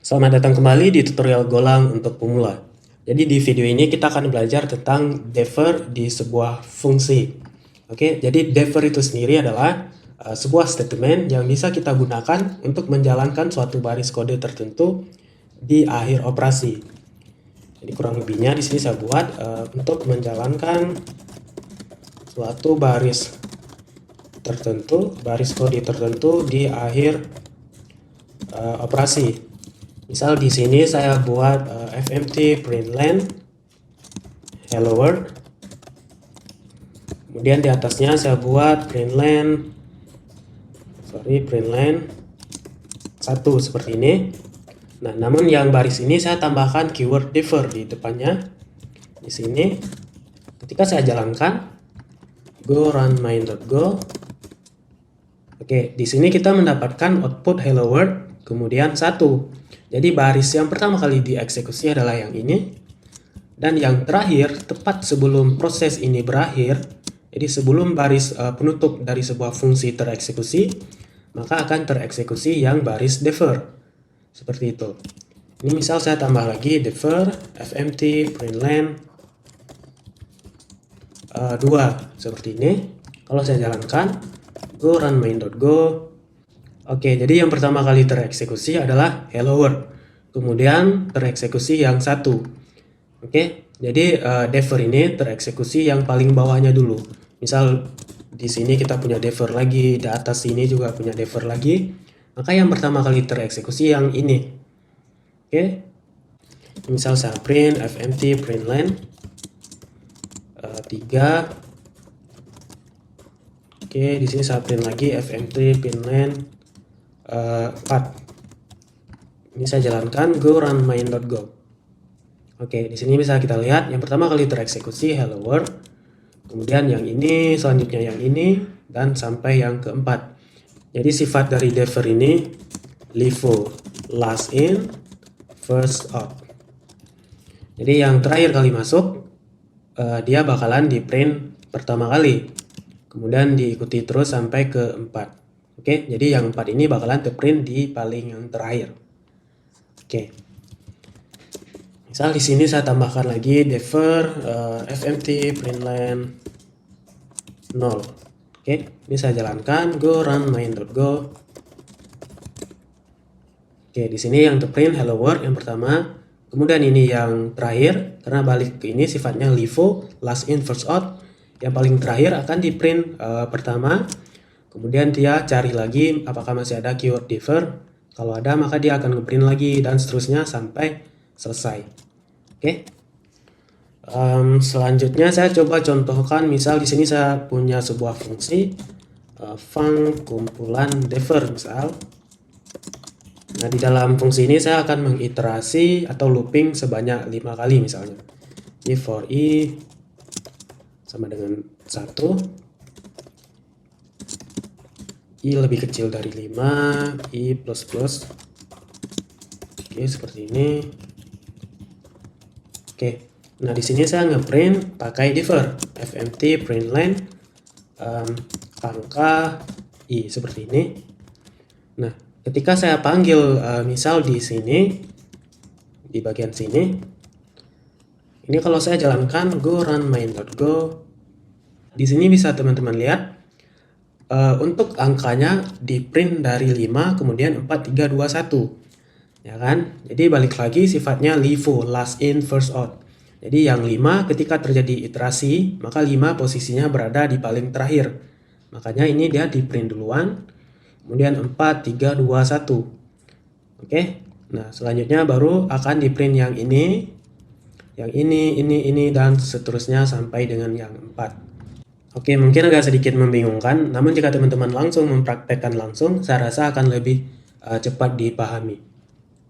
Selamat datang kembali di tutorial Golang untuk pemula. Jadi di video ini kita akan belajar tentang defer di sebuah fungsi. Oke, jadi defer itu sendiri adalah sebuah statement yang bisa kita gunakan untuk menjalankan suatu baris kode tertentu di akhir operasi. Jadi kurang lebihnya di sini saya buat untuk menjalankan suatu baris tertentu, baris kode tertentu di akhir operasi. Misal di sini saya buat fmt println hello world. Kemudian di atasnya saya buat println 1 seperti ini. Nah, namun yang baris ini saya tambahkan keyword defer di depannya. Di sini ketika saya jalankan go run main.go. Oke, di sini kita mendapatkan output hello world kemudian 1. Jadi baris yang pertama kali dieksekusi adalah yang ini. Dan yang terakhir, tepat sebelum proses ini berakhir, jadi sebelum baris penutup dari sebuah fungsi tereksekusi, maka akan tereksekusi yang baris defer. Seperti itu. Ini misal saya tambah lagi defer fmt println 2 seperti ini. Kalau saya jalankan go run main.go. Oke, jadi yang pertama kali tereksekusi adalah hello world. Kemudian tereksekusi yang 1. Oke, jadi defer ini tereksekusi yang paling bawahnya dulu. Misal di sini kita punya defer lagi, di atas sini juga punya defer lagi. Maka yang pertama kali tereksekusi yang ini. Oke. Misal saya print fmt println 3. Oke, di sini saya print lagi fmt println 4. Ini saya jalankan go run main.go. Oke, di sini bisa kita lihat yang pertama kali tereksekusi hello world, kemudian yang ini, selanjutnya yang ini, dan sampai yang keempat. Jadi sifat dari defer ini LIFO, last in, first out. Jadi yang terakhir kali masuk dia bakalan di print pertama kali, kemudian diikuti terus sampai ke 4. Oke, jadi yang 4 ini bakalan terprint di paling yang terakhir. Oke. Misal di sini saya tambahkan lagi defer fmt println 0. Oke, ini saya jalankan go run main.go. Oke, di sini yang terprint hello world yang pertama. Kemudian ini yang terakhir, karena balik ke ini sifatnya LIFO, last in first out. Yang paling terakhir akan di print pertama. Kemudian dia cari lagi apakah masih ada keyword defer. Kalau ada maka dia akan ngeprint lagi dan seterusnya sampai selesai. Oke. Selanjutnya saya coba contohkan, misal di sini saya punya sebuah fungsi func kumpulan defer misal. Nah, di dalam fungsi ini saya akan mengiterasi atau looping sebanyak 5 kali misalnya. Jadi for i sama dengan 1. I lebih kecil dari 5, I plus plus. Oke, seperti ini. Oke, nah di sini saya ngeprint pakai defer fmt println angka I seperti ini. Nah, ketika saya panggil misal di sini, di bagian sini, ini kalau saya jalankan go run main.go, di sini bisa teman-teman lihat. Untuk angkanya di print dari 5 kemudian 4, 3, 2, 1 ya kan. Jadi balik lagi sifatnya LIFO, last in first out. Jadi yang 5 ketika terjadi iterasi maka 5 posisinya berada di paling terakhir, makanya ini dia di print duluan, kemudian 4, 3, 2, 1. Oke, nah selanjutnya baru akan di print yang ini, ini dan seterusnya sampai dengan yang 4. Oke, mungkin agak sedikit membingungkan, namun jika teman-teman langsung mempraktekkan langsung, saya rasa akan lebih cepat dipahami.